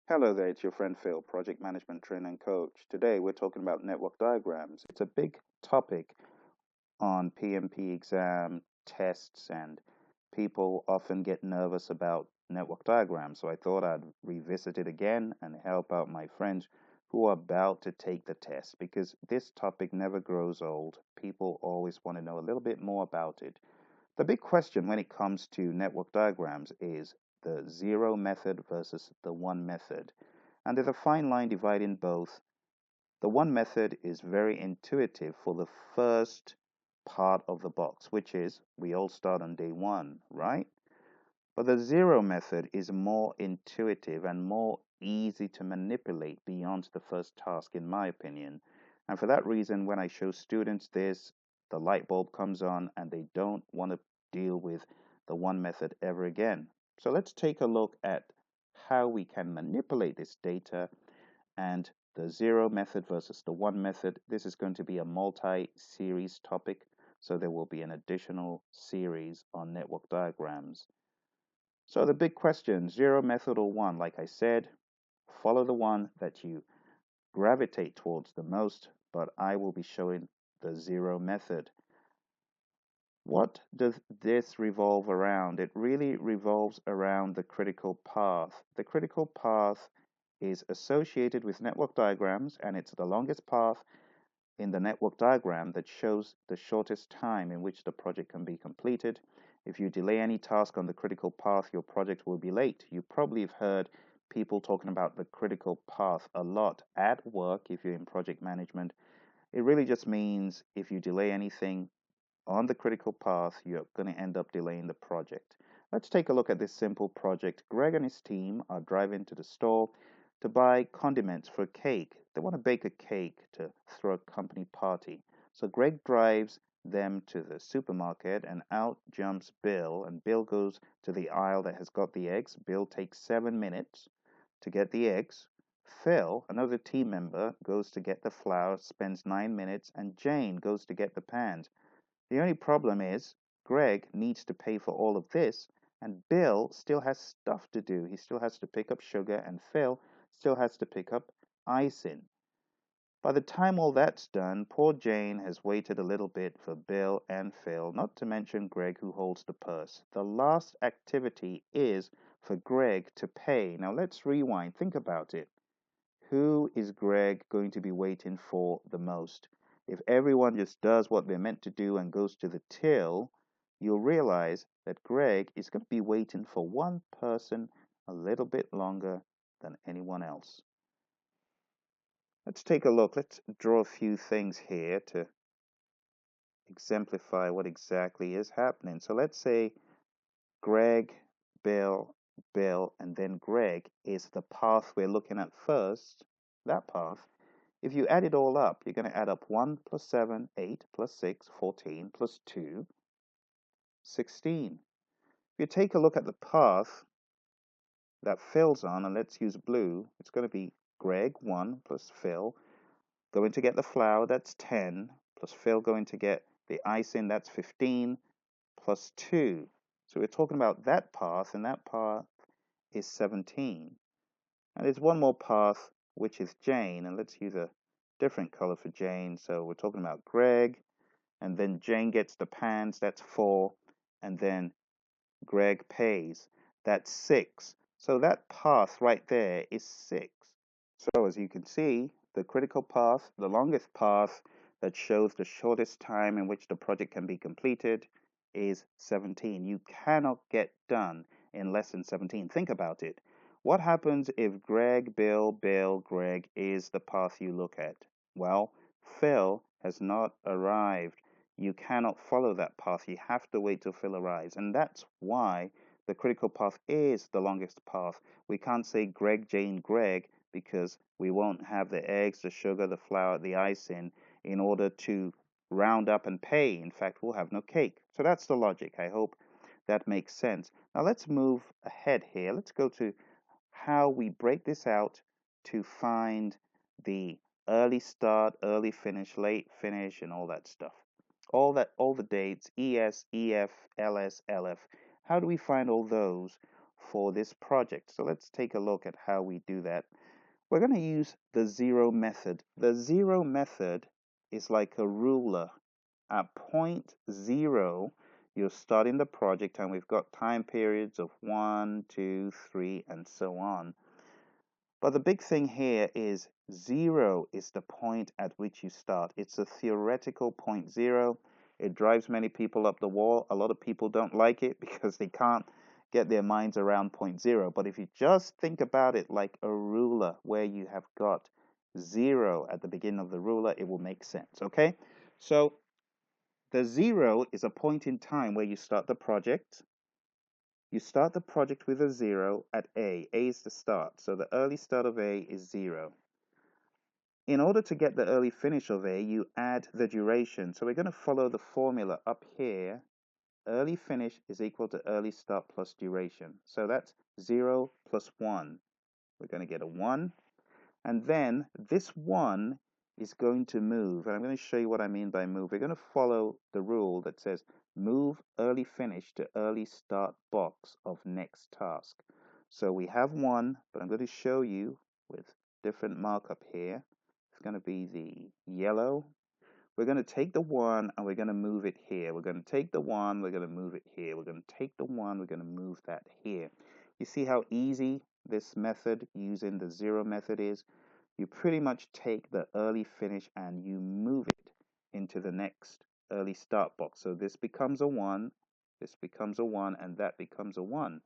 Hello there, it's your friend Phil, Project Management Trainer and Coach. Today we're talking about network diagrams. It's a big topic on PMP exam tests, and people often get nervous about network diagrams. So I thought I'd revisit it again and help out my friends who are about to take the test, because this topic never grows old. People always want to know a little bit more about it. The big question when it comes to network diagrams is the zero method versus the one method. And there's a fine line dividing both. The one method is very intuitive for the first part of the box, which is we all start on day one, right? But the zero method is more intuitive and more easy to manipulate beyond the first task, in my opinion. And for that reason, when I show students this, the light bulb comes on and they don't want to deal with the one method ever again. So let's take a look at how we can manipulate this data and the zero method versus the one method. This is going to be a multi-series topic, so there will be an additional series on network diagrams. So the big question, zero method or one, like I said, follow the one that you gravitate towards the most, but I will be showing the zero method. What does this revolve around? It really revolves around the critical path. The critical path is associated with network diagrams, and it's the longest path in the network diagram that shows the shortest time in which the project can be completed. If you delay any task on the critical path, your project will be late. You probably have heard people talking about the critical path a lot at work if you're in project management. It really just means if you delay anything on the critical path, you're going to end up delaying the project. Let's take a look at this simple project. Greg and his team are driving to the store to buy condiments for a cake. They want to bake a cake to throw a company party. So Greg drives them to the supermarket, and out jumps Bill, and Bill goes to the aisle that has got the eggs. Bill takes 7 minutes to get the eggs. Phil, another team member, goes to get the flour, spends 9 minutes, and Jane goes to get the pans. The only problem is Greg needs to pay for all of this, and Bill still has stuff to do. He still has to pick up sugar, and Phil still has to pick up icing. By the time all that's done, poor Jane has waited a little bit for Bill and Phil, not to mention Greg, who holds the purse. The last activity is for Greg to pay. Now let's rewind. Think about it. Who is Greg going to be waiting for the most? If everyone just does what they're meant to do and goes to the till, you'll realize that Greg is going to be waiting for one person a little bit longer than anyone else. Let's take a look. Let's draw a few things here to exemplify what exactly is happening. So let's say Greg, Bill, and then Greg is the path we're looking at first, that path. If you add it all up, you're going to add up 1 plus 7, 8, plus 6, 14, plus 2, 16. If you take a look at the path that Phil's on, and let's use blue, it's going to be Greg, 1, plus Phil, going to get the flour, that's 10, plus Phil going to get the icing, that's 15, plus 2. So we're talking about that path, and that path is 17. And there's one more path, which is Jane, and let's use a different color for Jane. So we're talking about Greg, and then Jane gets the pans, that's 4, and then Greg pays, that's 6. So that path right there is 6. So as you can see, the critical path, the longest path that shows the shortest time in which the project can be completed, is 17. You cannot get done in less than 17. Think about it. What happens if Greg, Bill, Greg is the path you look at? Well, Phil has not arrived. You cannot follow that path. You have to wait till Phil arrives. And that's why the critical path is the longest path. We can't say Greg, Jane, Greg, because we won't have the eggs, the sugar, the flour, the icing in order to round up and pay. In fact, we'll have no cake. So that's the logic. I hope that makes sense. Now let's move ahead here. Let's go to how we break this out to find the early start, early finish, late finish, and all that stuff. All the dates, ES, EF, LS, LF. How do we find all those for this project. So let's take a look at how we do that. We're going to use the zero method. The zero method is like a ruler. At point 0, you're starting the project, and we've got time periods of 1, 2, 3, and so on. But the big thing here is 0 is the point at which you start. It's a theoretical point 0. It drives many people up the wall. A lot of people don't like it because they can't get their minds around point 0. But if you just think about it like a ruler where you have got 0 at the beginning of the ruler, it will make sense, okay? So the 0 is a point in time where you start the project. You start the project with a 0 at A. A is the start, so the early start of A is 0. In order to get the early finish of A, you add the duration. So we're going to follow the formula up here. Early finish is equal to early start plus duration. So that's 0 plus 1. We're going to get a 1. And then this 1 is going to move. And I'm going to show you what I mean by move. We're going to follow the rule that says move early finish to early start box of next task. So we have 1, but I'm going to show you with different markup here. It's going to be the yellow. We're going to take the 1 and we're going to move it here. We're going to take the 1, we're going to move it here. We're going to take the 1, we're going to move that here. You see how easy this method using the 0 method is? You pretty much take the early finish and you move it into the next early start box. So this becomes a 1, this becomes a 1, and that becomes a 1.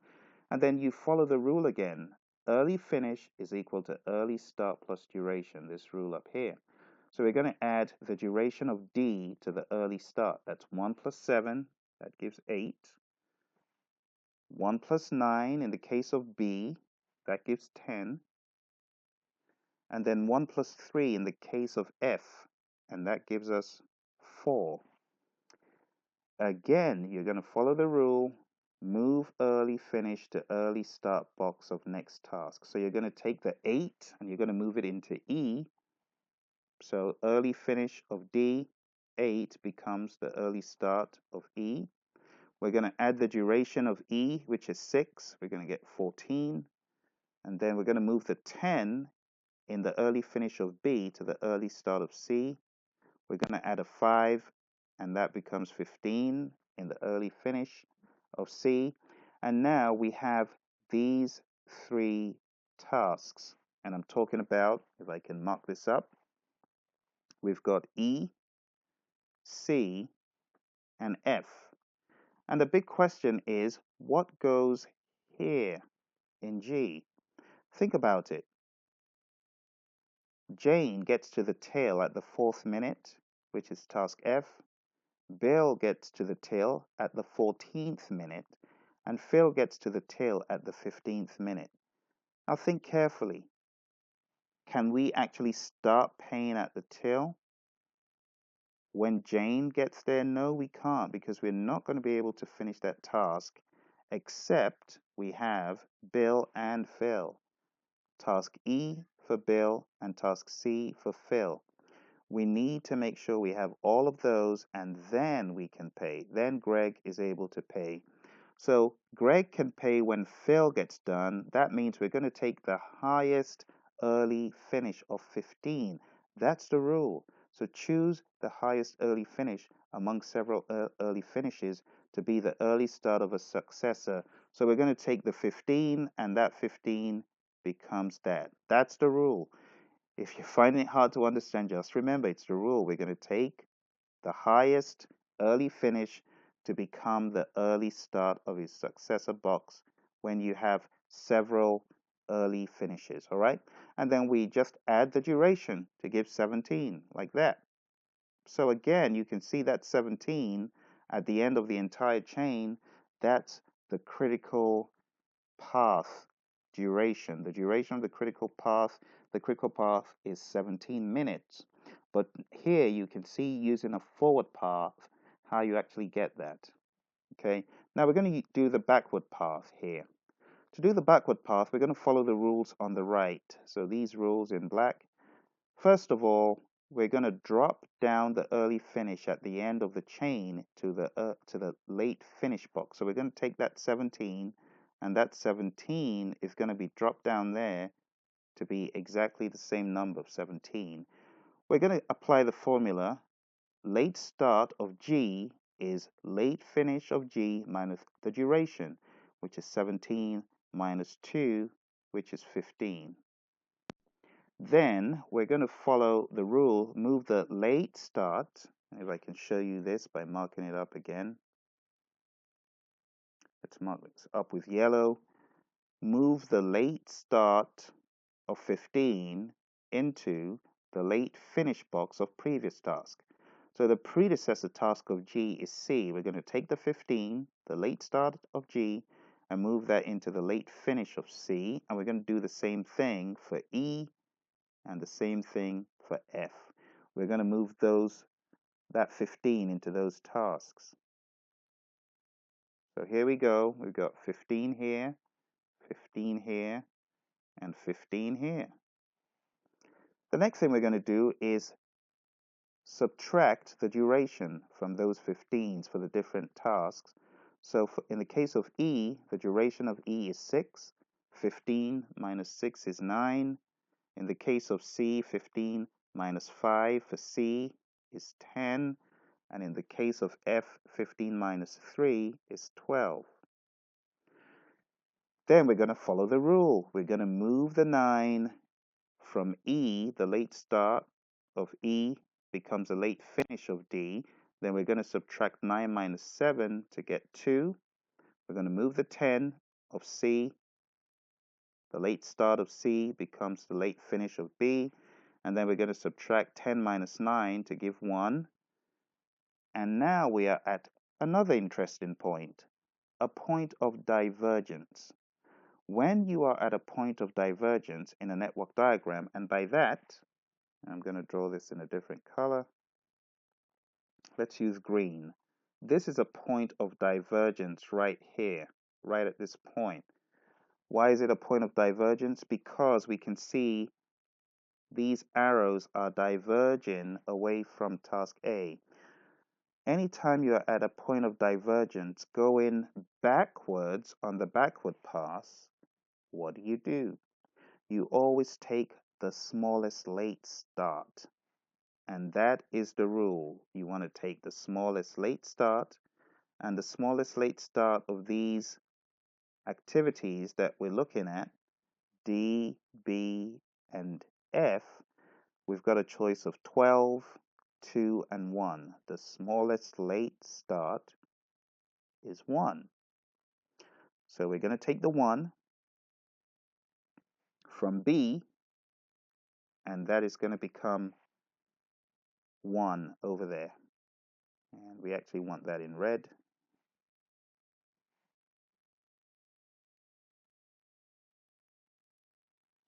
And then you follow the rule again. Early finish is equal to early start plus duration, this rule up here. So we're going to add the duration of D to the early start. That's 1 plus 7, that gives 8. 1 plus 9 in the case of B, that gives 10. And then 1 plus 3 in the case of F, and that gives us 4. Again, you're going to follow the rule, move early finish to early start box of next task. So you're going to take the 8 and you're going to move it into E. So early finish of D, 8 becomes the early start of E. We're going to add the duration of E, which is 6. We're going to get 14. And then we're going to move the 10 in the early finish of B to the early start of C. We're going to add a 5, and that becomes 15 in the early finish of C. And now we have these 3 tasks. And I'm talking about, if I can mark this up, we've got E, C, and F. And the big question is, what goes here in G? Think about it. Jane gets to the tail at the 4th minute, which is task F. Bill gets to the tail at the 14th minute, and Phil gets to the tail at the 15th minute. Now think carefully. Can we actually start paying at the tail when Jane gets there? No, we can't, because we're not going to be able to finish that task except we have Bill and Phil. Task E for Bill and task C for Phil. We need to make sure we have all of those, and then we can pay. Then Greg is able to pay. So Greg can pay when Phil gets done. That means we're going to take the highest early finish of 15. That's the rule. So choose the highest early finish among several early finishes to be the early start of a successor. So we're going to take the 15, and that 15 becomes that. That's the rule. If you're finding it hard to understand, just remember it's the rule. We're going to take the highest early finish to become the early start of his successor box when you have several early finishes, all right? And then we just add the duration to give 17, like that. So again, you can see that 17 at the end of the entire chain. That's the critical path duration. The duration of the critical path is 17 minutes. But here you can see using a forward path how you actually get that. Okay, now we're going to do the backward path here. To do the backward path, we're going to follow the rules on the right. So these rules in black. First of all, we're going to drop down the early finish at the end of the chain to the late finish box. So we're going to take that 17 and that 17 is going to be dropped down there to be exactly the same number of 17. We're going to apply the formula. Late start of G is late finish of G minus the duration, which is 17 minus 2, which is 15. Then we're going to follow the rule, move the late start. If I can show you this by marking it up again. Let's mark this up with yellow. Move the late start of 15 into the late finish box of previous task. So the predecessor task of G is C. We're going to take the 15, the late start of G, and move that into the late finish of C. And we're going to do the same thing for E and the same thing for F. We're going to move that 15 into those tasks. So here we go. We've got 15 here, 15 here, and 15 here. The next thing we're going to do is subtract the duration from those 15s for the different tasks. So in the case of E, the duration of E is 6. 15 minus 6 is 9. In the case of C, 15 minus 5 for C is 10. And in the case of F, 15 minus 3 is 12. Then we're going to follow the rule. We're going to move the 9 from E, the late start of E becomes a late finish of D. Then we're going to subtract 9 minus 7 to get 2. We're going to move the 10 of C. The late start of C becomes the late finish of B. And then we're going to subtract 10 minus 9 to give 1. And now we are at another interesting point, a point of divergence. When you are at a point of divergence in a network diagram, and by that, I'm going to draw this in a different color. Let's use green. This is a point of divergence right here, right at this point. Why is it a point of divergence? Because we can see these arrows are diverging away from task A. Anytime you are at a point of divergence going backwards on the backward pass, what do? You always take the smallest late start. And that is the rule. You want to take the smallest late start, and the smallest late start of these activities that we're looking at, D, B, and F, we've got a choice of 12, 2, and 1. The smallest late start is 1. So we're going to take the 1 from B, and that is going to become 1 over there. And we actually want that in red.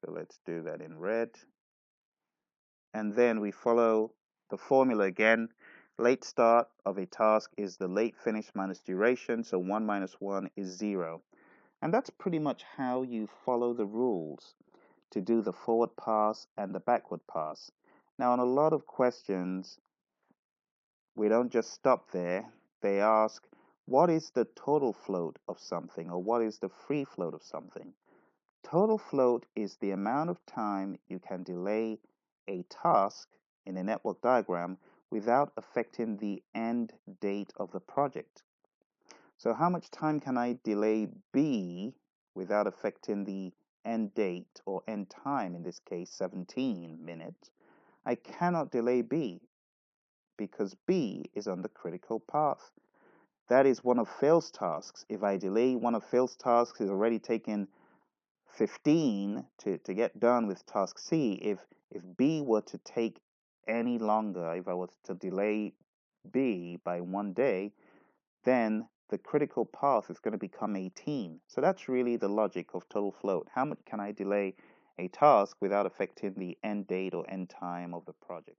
So let's do that in red. And then we follow the formula again. Late start of a task is the late finish minus duration. So 1 minus 1 is 0. And that's pretty much how you follow the rules to do the forward pass and the backward pass. Now, on a lot of questions, we don't just stop there. They ask, what is the total float of something, or what is the free float of something? Total float is the amount of time you can delay a task in a network diagram without affecting the end date of the project. So how much time can I delay B without affecting the end date or end time, in this case 17 minutes? I cannot delay B because B is on the critical path. That is one of Phil's tasks. If I delay one of Phil's tasks, it's already taken 15 to get done with task C. If B were to take any longer, if I was to delay B by 1 day, then the critical path is going to become 18. So that's really the logic of total float. How much can I delay a task without affecting the end date or end time of the project?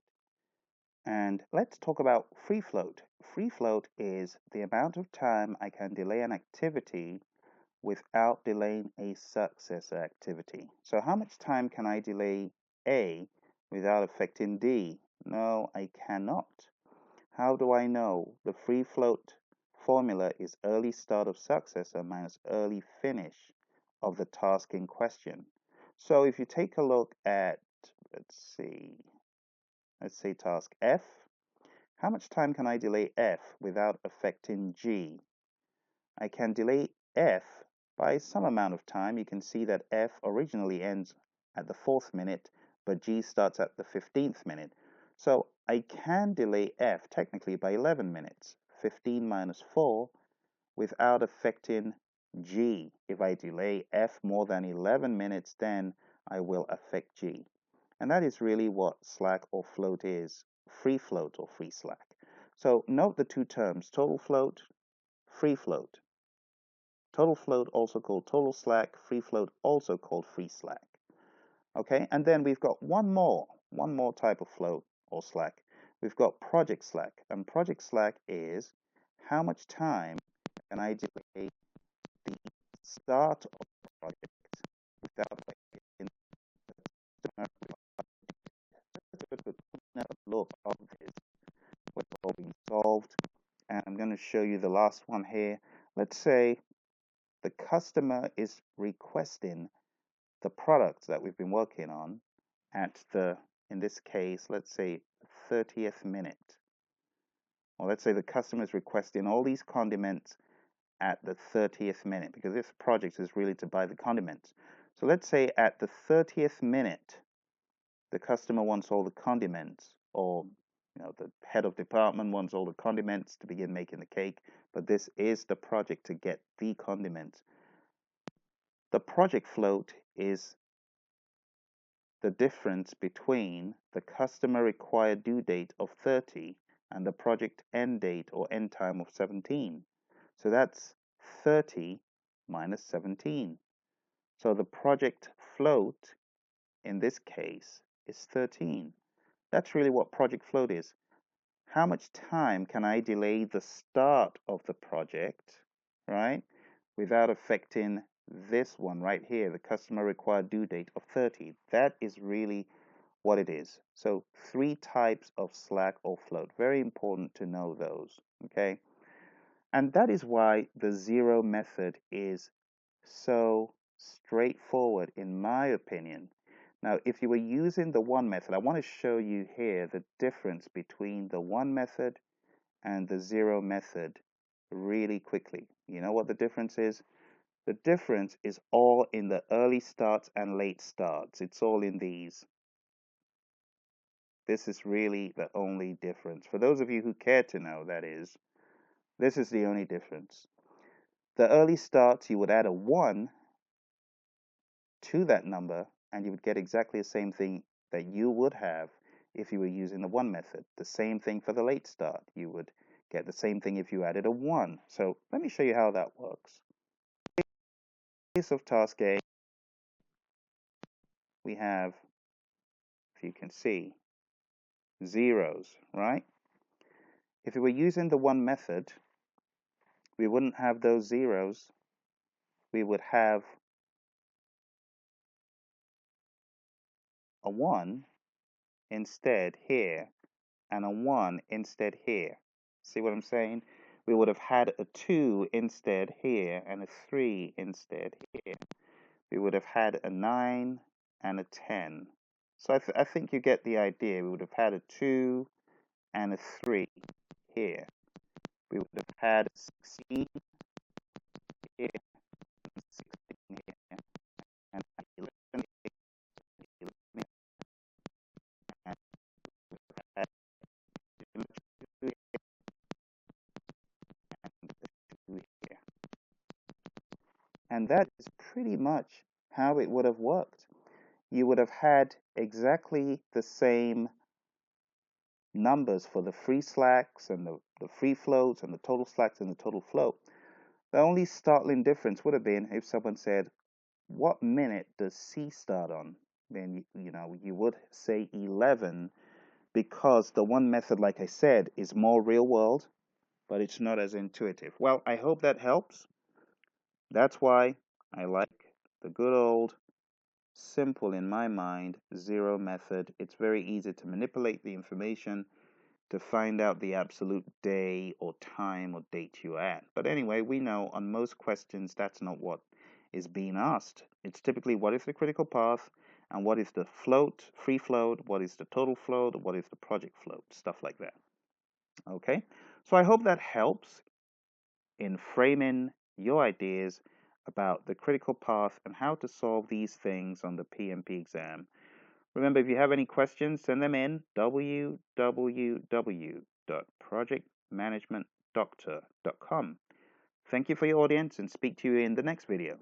And let's talk about free float. Free float is the amount of time I can delay an activity without delaying a successor activity. So how much time can I delay A without affecting D? No, I cannot. How do I know? The free float formula is early start of successor minus early finish of the task in question. So if you take a look at, let's say task F, how much time can I delay F without affecting G? I can delay F by some amount of time. You can see that F originally ends at the 4th minute, but G starts at the 15th minute. So I can delay F technically by 11 minutes, 15 minus 4, without affecting G. If I delay F more than 11 minutes, then I will affect G. And that is really what slack or float is, free float or free slack. So note the two terms, total float, free float. Total float also called total slack, free float also called free slack. Okay, and then we've got one more type of float or slack. We've got project slack, and project slack is how much time can I delay the start of the project without affecting a look of this what's all being solved. And I'm going to show you the last one here. Let's say the customer is requesting the products that we've been working on at the, in this case, let's say 30th minute. Or let's say the customer is requesting all these condiments at the 30th minute, because this project is really to buy the condiments. So let's say at the 30th minute, the customer wants all the condiments, or the head of department wants all the condiments to begin making the cake, but this is the project to get the condiments. The project float is the difference between the customer required due date of 30 and the project end date or end time of 17. So that's 30 minus 17. So the project float in this case is 13. That's really what project float is. How much time can I delay the start of the project, right, without affecting this one right here, the customer required due date of 30. That is really what it is. So 3 types of slack or float. Very important to know those, okay? And that is why the zero method is so straightforward in my opinion. Now, if you were using the one method, I want to show you here the difference between the one method and the zero method really quickly. You know what the difference is? The difference is all in the early starts and late starts. It's all in these. This is really the only difference. For those of you who care to know, that is, this is the only difference. The early starts, you would add a 1 to that number, and you would get exactly the same thing that you would have if you were using the one method. The same thing for the late start. You would get the same thing if you added a 1. So let me show you how that works. In the case of task A, we have, if you can see, zeros, right? If we were using the one method, we wouldn't have those zeros. We would have a 1 instead here and a 1 instead here. See what I'm saying? We would have had a 2 instead here and a 3 instead here. We would have had a 9 and a 10. So I think you get the idea. We would have had a 2 and a 3 here. We would have had a 16 here and 16 here and 11 here and had 2 here. And that is pretty much how it would have worked. You would have had exactly the same numbers for the free slacks and the free floats and the total slacks and the total float. The only startling difference would have been if someone said, what minute does C start on? Then, you would say 11 because the one method, like I said, is more real world, but it's not as intuitive. Well, I hope that helps. That's why I like the good old, simple in my mind, zero method. It's very easy to manipulate the information. to find out the absolute day or time or date you're at. But anyway, we know on most questions that's not what is being asked. It's typically what is the critical path and what is the float, free float, what is the total float, what is the project float, stuff like that. Okay, so I hope that helps in framing your ideas about the critical path and how to solve these things on the PMP exam. Remember, if you have any questions, send them in www.projectmanagementdoctor.com. Thank you for your audience and speak to you in the next video.